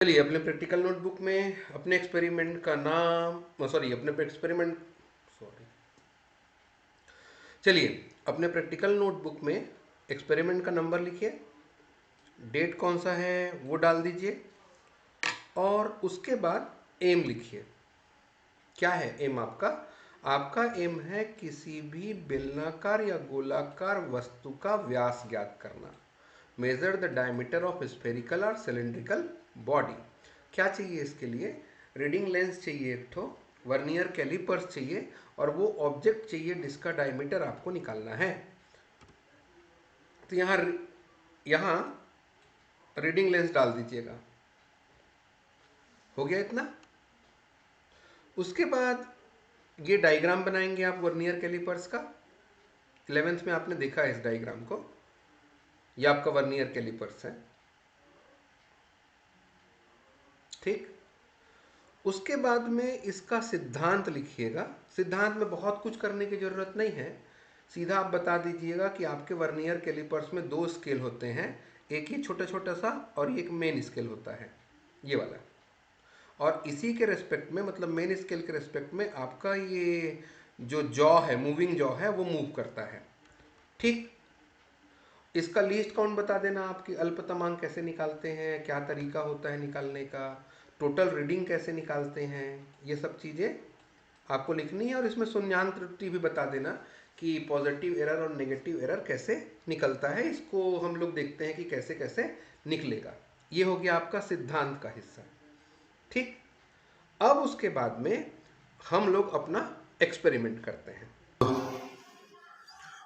चलिए अपने practical notebook में अपने एक्सपेरिमेंट का नाम चलिए अपने प्रैक्टिकल नोटबुक में एक्सपेरिमेंट का नंबर लिखिए, डेट कौन सा है वो डाल दीजिए और उसके बाद एम लिखिए। क्या है एम आपका? आपका एम है किसी भी बेलनाकार या गोलाकार वस्तु का व्यास ज्ञात करना। Measure the diameter of spherical और सिलेंड्रिकल बॉडी। क्या चाहिए इसके लिए? रीडिंग लेंस चाहिए एक ठो, वर्नियर कैलिपर्स चाहिए और वो ऑब्जेक्ट चाहिए जिसका डायमीटर आपको निकालना है। तो यहाँ रीडिंग लेंस डाल दीजिएगा। हो गया इतना। उसके बाद ये डायग्राम बनाएंगे आप वर्नियर कैलिपर्स का। 11th में आपने देखा है इस डायग्राम को। ये आपका वर्नियर कैलिपर्स है, ठीक। उसके बाद में इसका सिद्धांत लिखिएगा। सिद्धांत में बहुत कुछ करने की जरूरत नहीं है, सीधा आप बता दीजिएगा कि आपके वर्नियर कैलिपर्स में 2 स्केल होते हैं, एक ही छोटा छोटा सा और एक मेन स्केल होता है ये वाला। और इसी के रेस्पेक्ट में, मतलब मेन स्केल के रेस्पेक्ट में आपका ये जो जॉ है, मूविंग जॉ है, वो मूव करता है, ठीक। इसका लीस्ट काउंट बता देना, आपकी अल्पतमांक कैसे निकालते हैं, क्या तरीका होता है निकालने का, टोटल रीडिंग कैसे निकालते हैं, ये सब चीज़ें आपको लिखनी है। और इसमें शून्यांक त्रुटि भी बता देना कि पॉजिटिव एरर और नेगेटिव एरर कैसे निकलता है। इसको हम लोग देखते हैं कि कैसे कैसे निकलेगा। ये हो गया आपका सिद्धांत का हिस्सा, ठीक। अब उसके बाद में हम लोग अपना एक्सपेरिमेंट करते हैं।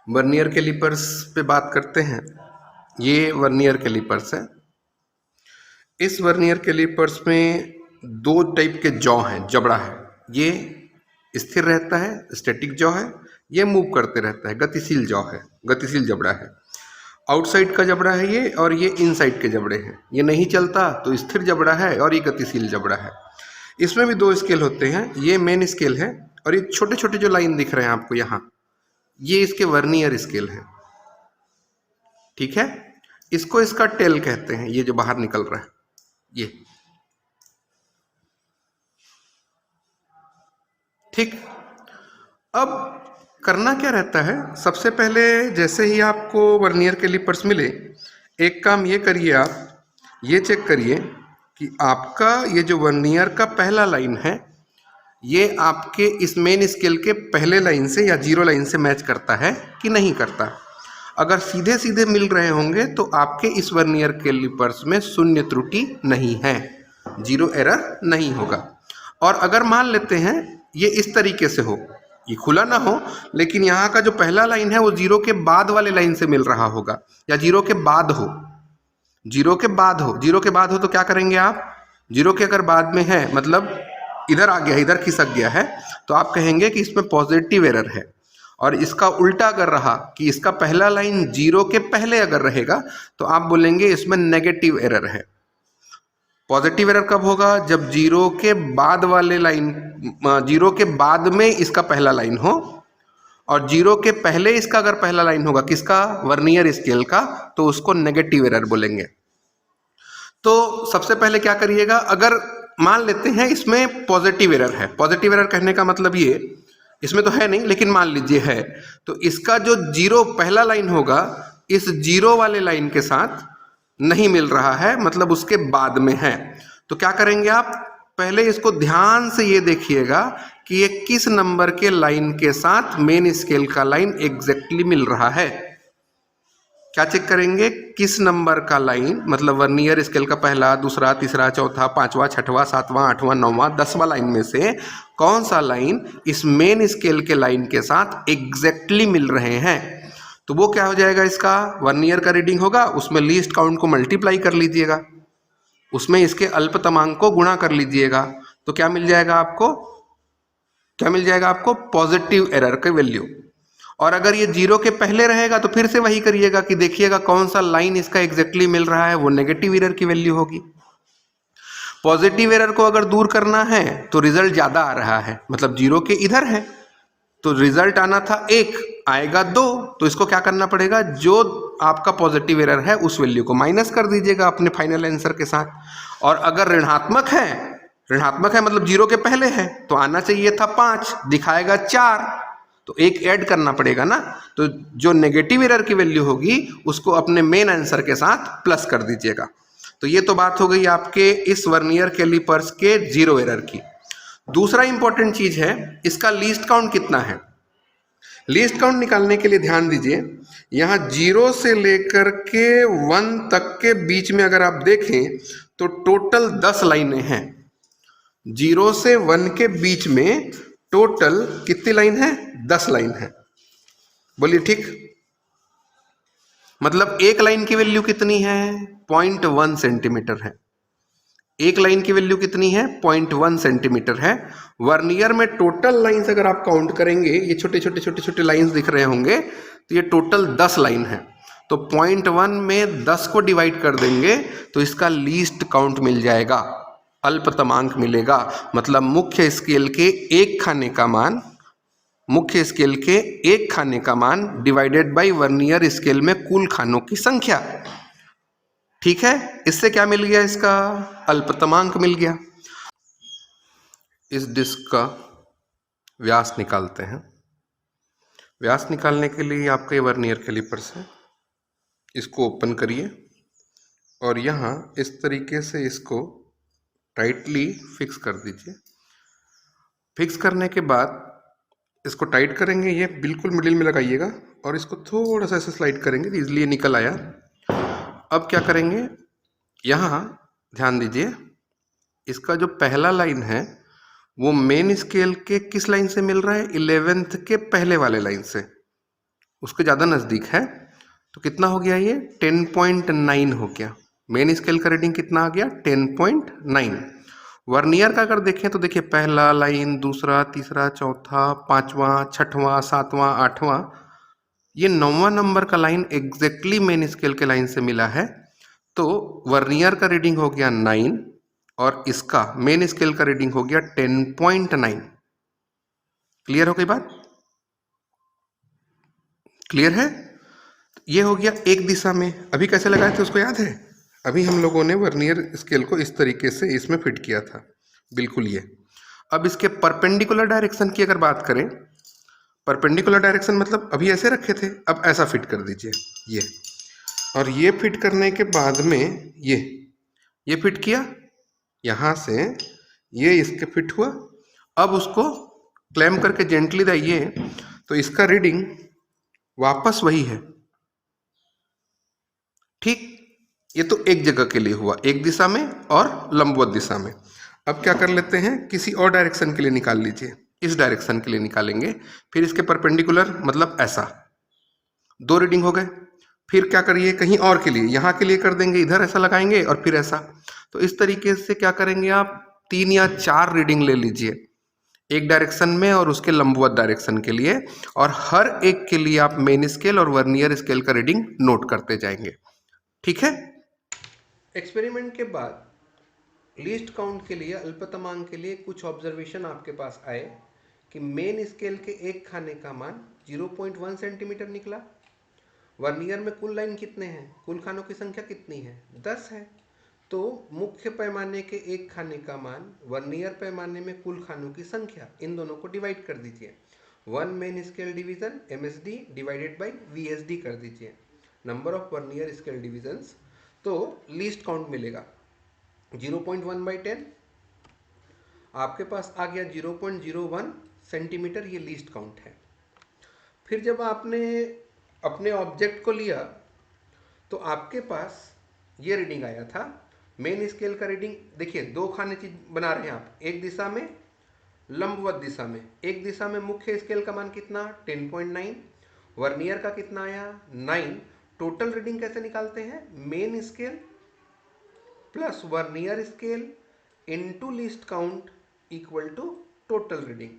वर्नियर कैलिपर्स पे बात करते हैं। ये वर्नियर कैलिपर्स है। इस वर्नियर कैलिपर्स में 2 टाइप के जॉ हैं, जबड़ा है। ये स्थिर रहता है, स्टैटिक जॉ है। ये मूव करते रहता है, गतिशील जॉ है, गतिशील जबड़ा है। आउटसाइड का जबड़ा है ये, और ये इनसाइड के जबड़े हैं। ये नहीं चलता तो स्थिर जबड़ा है और ये गतिशील जबड़ा है। इसमें भी 2 स्केल होते हैं। ये मेन स्केल है और ये छोटे छोटे जो लाइन दिख रहे हैं आपको यहाँ, ये इसके वर्नियर स्केल है, ठीक है। इसको इसका टेल कहते हैं, ये जो बाहर निकल रहा है ये, ठीक। अब करना क्या रहता है, सबसे पहले जैसे ही आपको वर्नियर कैलिपर्स मिले, एक काम ये करिए, आप ये चेक करिए कि आपका ये जो वर्नियर का पहला लाइन है, ये आपके इस मेन स्केल के पहले लाइन से या 0 लाइन से मैच करता है कि नहीं करता। अगर सीधे सीधे मिल रहे होंगे तो आपके इस वर्नियर कैलिपर्स में शून्य त्रुटि नहीं है, 0 एरर नहीं होगा। और अगर मान लेते हैं ये इस तरीके से हो, ये खुला ना हो, लेकिन यहाँ का जो पहला लाइन है वो 0 के बाद वाले लाइन से मिल रहा होगा, या 0 के बाद हो, 0 के बाद हो। 0 के बाद हो तो क्या करेंगे आप? 0 के अगर बाद में है, मतलब इधर आ गया, इधर खिसक गया है, तो आप कहेंगे कि इसमें पॉजिटिव एरर है। और इसका उल्टा अगर रहा कि इसका पहला लाइन 0 के पहले अगर रहेगा, तो आप बोलेंगे इसमें नेगेटिव एरर है। पॉजिटिव एरर कब होगा? जब 0 के बाद वाले लाइन, 0 के बाद में इसका पहला लाइन हो, और 0 के पहले इसका अगर पहला लाइन होगा, किसका? वर्नियर स्केल का, तो उसको नेगेटिव एरर बोलेंगे। तो सबसे पहले क्या करिएगा, अगर मान लेते हैं इसमें पॉजिटिव एरर है, पॉजिटिव एरर कहने का मतलब ये, इसमें तो है नहीं लेकिन मान लीजिए है, तो इसका जो 0 पहला लाइन होगा, इस 0 वाले लाइन के साथ नहीं मिल रहा है, मतलब उसके बाद में है। तो क्या करेंगे आप? पहले इसको ध्यान से ये देखिएगा कि ये किस नंबर के लाइन के साथ मेन स्केल का लाइन एग्जैक्टली मिल रहा है। क्या चेक करेंगे? किस नंबर का लाइन, मतलब वर्नियर स्केल का पहला, दूसरा, तीसरा, चौथा, 5वां, 6वां, 7वां, 8वां, 9वां, 10वां लाइन में से कौन सा लाइन इस मेन स्केल के लाइन के साथ एग्जैक्टली मिल रहे हैं। तो वो क्या हो जाएगा, इसका वर्नियर का रीडिंग होगा, उसमें लीस्ट काउंट को मल्टीप्लाई कर लीजिएगा, उसमें इसके अल्पतमांक को गुणा कर लीजिएगा, तो क्या मिल जाएगा आपको? क्या मिल जाएगा आपको? पॉजिटिव एरर का वैल्यू। और अगर ये 0 के पहले रहेगा तो फिर से वही करिएगा कि देखिएगा कौन सा लाइन इसका एग्जैक्टली मिल रहा है, वो नेगेटिव एरर की वैल्यू होगी। पॉजिटिव एरर को अगर दूर करना है तो रिजल्ट ज्यादा आ रहा है, मतलब 0 के इधर है, तो रिजल्ट आना था 1, आएगा 2, तो इसको क्या करना पड़ेगा, जो आपका पॉजिटिव एरर है उस वैल्यू को माइनस कर दीजिएगा अपने फाइनल आंसर के साथ। और अगर ऋणात्मक है मतलब जीरो के पहले है तो आना चाहिए था 5, दिखाएगा 4, तो एक ऐड करना पड़ेगा ना। तो जो नेगेटिव एरर की वैल्यू होगी उसको अपने मेन आंसर के साथ प्लस कर दीजिएगा। तो ये तो बात हो गई आपके इस वर्नियर कैलिपर्स के जीरो एरर की। दूसरा इंपॉर्टेंट चीज है, इसका लीस्ट काउंट कितना है। लीस्ट काउंट निकालने के लिए ध्यान दीजिए, यहां 0 से लेकर के 1 तक के बीच में अगर आप देखें तो टोटल 10 लाइनें हैं। 0 से 1 के बीच में टोटल कितनी लाइन है, 10 लाइन है। बोलिए ठीक। मतलब एक लाइन की वैल्यू कितनी है, 0.1 सेंटीमीटर है। एक लाइन की वैल्यू कितनी है, 0.1 सेंटीमीटर है। वर्नियर में टोटल लाइंस अगर आप काउंट करेंगे, ये छोटे छोटे छोटे छोटे लाइंस दिख रहे होंगे, तो ये टोटल 10 लाइन है। तो 0.1 में 10 को डिवाइड कर देंगे तो इसका लीस्ट काउंट मिल जाएगा, अल्पतमांक मिलेगा। मतलब मुख्य स्केल के एक खाने का मान, मुख्य स्केल के एक खाने का मान डिवाइडेड बाय वर्नियर स्केल में कुल खानों की संख्या। ठीक है, इससे क्या मिल गया, इसका अल्पतमांक मिल गया। इस डिस्क का व्यास निकालते हैं। व्यास निकालने के लिए आपके वर्नियर कैलिपर्स है, इसको ओपन करिए और यहाँ इस तरीके से इसको टाइटली फिक्स कर दीजिए। फिक्स करने के बाद इसको टाइट करेंगे, ये बिल्कुल मिडिल में लगाइएगा और इसको थोड़ा सा ऐसे स्लाइड करेंगे तो इजली निकल आया। अब क्या करेंगे, यहाँ ध्यान दीजिए, इसका जो पहला लाइन है वो मेन स्केल के किस लाइन से मिल रहा है, 11th के पहले वाले लाइन से, उसके ज़्यादा नज़दीक है। तो कितना हो गया, ये 10.9 हो गया। मेन स्केल का रीडिंग कितना आ गया, 10.9। वर्नियर का अगर देखें तो देखिए पहला लाइन, दूसरा, तीसरा, चौथा, पांचवा, छठवां, सातवां, आठवां, ये 9वां नंबर का लाइन एग्जैक्टली मेन स्केल के लाइन से मिला है। तो वर्नियर का रीडिंग हो गया 9 और इसका मेन स्केल का रीडिंग हो गया 10.9। क्लियर हो गई बात, क्लियर है। ये हो गया एक दिशा में। अभी कैसे लगाए थे उसको याद है, अभी हम लोगों ने वर्नियर स्केल को इस तरीके से इसमें फिट किया था, बिल्कुल ये। अब इसके परपेंडिकुलर डायरेक्शन की अगर बात करें, परपेंडिकुलर डायरेक्शन मतलब अभी ऐसे रखे थे, अब ऐसा फिट कर दीजिए ये। और ये फिट करने के बाद में ये फिट किया, यहाँ से ये इसके फिट हुआ। अब उसको क्लैम करके जेंटली दाइए तो इसका रीडिंग वापस वही है। ठीक, ये तो एक जगह के लिए हुआ, एक दिशा में और लंबवत दिशा में। अब क्या कर लेते हैं, किसी और डायरेक्शन के लिए निकाल लीजिए। इस डायरेक्शन के लिए निकालेंगे, फिर इसके परपेंडिकुलर मतलब ऐसा, 2 रीडिंग हो गए। फिर क्या करिए, कहीं और के लिए, यहाँ के लिए कर देंगे, इधर ऐसा लगाएंगे और फिर ऐसा। तो इस तरीके से क्या करेंगे आप, 3 या 4 रीडिंग ले लीजिए, एक डायरेक्शन में और उसके लंबवत डायरेक्शन के लिए, और हर एक के लिए आप मेन स्केल और वर्नियर स्केल का रीडिंग नोट करते जाएंगे। ठीक है। एक्सपेरिमेंट के बाद लीस्ट काउंट के लिए, अल्पतमांक के लिए कुछ ऑब्जर्वेशन आपके पास आए कि मेन स्केल के एक खाने का मान 0.1 सेंटीमीटर निकला। वर्नियर में कुल लाइन कितने हैं, कुल खानों की संख्या कितनी है, 10 है। तो मुख्य पैमाने के एक खाने का मान वर्नियर पैमाने में कुल खानों की संख्या, इन दोनों को डिवाइड कर दीजिए। 1 main scale division MSD divided by VSD कर दीजिए, number of vernier scale divisions. तो लीस्ट काउंट मिलेगा 0.1/10, आपके पास आ गया 0.01 सेंटीमीटर, ये लीस्ट काउंट है। फिर जब आपने अपने ऑब्जेक्ट को लिया तो आपके पास ये रीडिंग आया था। मेन स्केल का रीडिंग देखिए, 2 खाने चीज बना रहे हैं आप, एक दिशा में, लंबवत दिशा में। एक दिशा में मुख्य स्केल का मान कितना, 10.9, वर्नियर का कितना आया, 9। टोटल रीडिंग कैसे निकालते हैं, main scale plus vernier scale into least count equal to total reading.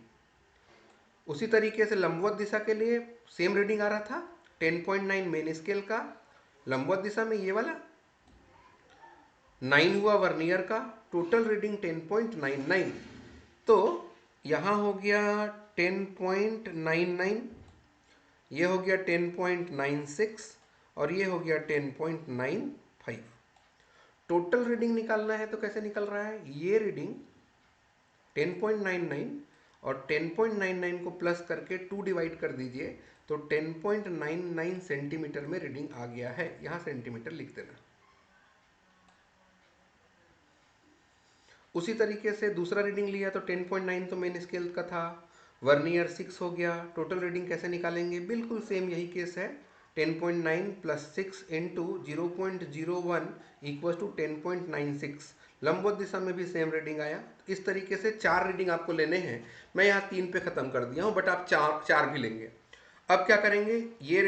उसी तरीके से लंबवत दिशा के लिए सेम रीडिंग आ रहा था, 10.9 मेन स्केल का, लंबवत दिशा में ये वाला 9 हुआ वर्नियर का, टोटल रीडिंग 10.99। तो यहाँ हो गया 10.99, ये हो गया 10.96 और ये हो गया 10.95। टोटल रीडिंग निकालना है तो कैसे निकल रहा है, ये रीडिंग 10.99 और 10.99 को प्लस करके 2 डिवाइड कर दीजिए तो 10.99 सेंटीमीटर में रीडिंग आ गया है। यहाँ सेंटीमीटर लिख देना। उसी तरीके से दूसरा रीडिंग लिया तो 10.9 तो मेन स्केल का था, वर्नियर 6 हो गया। टोटल रीडिंग कैसे निकालेंगे, बिल्कुल सेम यही केस है। 10.9 प्लस 6 इंटू 0.01 इक्वल टू 10.96। लंबवत दिशा में भी सेम रीडिंग आया। इस तरीके से 4 रीडिंग आपको लेने हैं। मैं यहाँ 3 पे ख़त्म कर दिया हूँ, बट आप चार भी लेंगे। अब क्या करेंगे, ये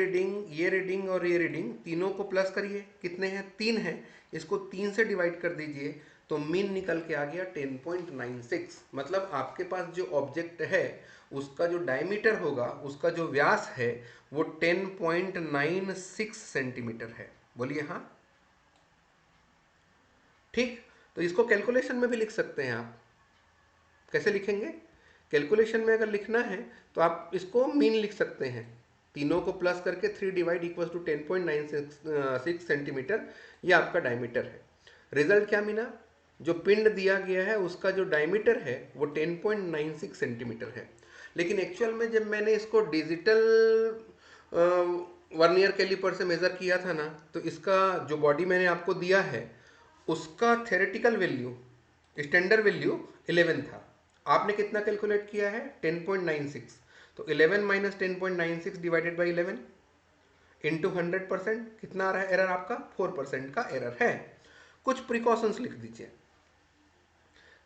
रीडिंग और ये रीडिंग तीनों को प्लस करिए। कितने हैं, 3 हैं। इसको 3 से डिवाइड कर दीजिए तो मीन निकल के आ गया 10.96। मतलब आपके पास जो ऑब्जेक्ट है उसका जो डायमीटर होगा, उसका जो व्यास है वो 10.96 सेंटीमीटर है। बोलिए हाँ, ठीक। तो इसको कैलकुलेशन में भी लिख सकते हैं आप। कैसे लिखेंगे, कैलकुलेशन में अगर लिखना है तो आप इसको मीन लिख सकते हैं। तीनों को प्लस करके 3 डिवाइड इक्वल टू 10.96 सेंटीमीटर, ये आपका डायमीटर है। रिजल्ट क्या मिला, जो पिंड दिया गया है उसका जो डायमीटर है वो 10.96 सेंटीमीटर है। लेकिन एक्चुअल में जब मैंने इसको डिजिटल वर्नियर कैलिपर से मेज़र किया था ना, तो इसका जो बॉडी मैंने आपको दिया है उसका थ्योरेटिकल वैल्यू, स्टैंडर्ड वैल्यू 11 था। आपने कितना कैलकुलेट किया है, 10.96। तो 11 माइनस 10.96 डिवाइडेड बाई 11 इंटू 100%, कितना आ रहा है एरर आपका, 4% का एरर है। कुछ प्रिकॉशंस लिख दीजिए।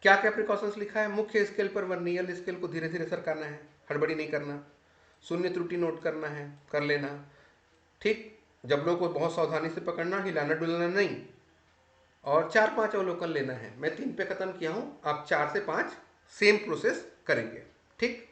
क्या क्या प्रिकॉशंस लिखा है, मुख्य स्केल पर वर्नियर स्केल को धीरे धीरे सरकाना है, हड़बड़ी नहीं करना। शून्य त्रुटि नोट करना है, कर लेना, ठीक। जबड़ों को बहुत सावधानी से पकड़ना, हिलाना डुलाना नहीं। और 4-5 अवलोकन लेना है। मैं 3 पे खत्म किया हूं, आप 4 से 5 सेम प्रोसेस करेंगे, ठीक।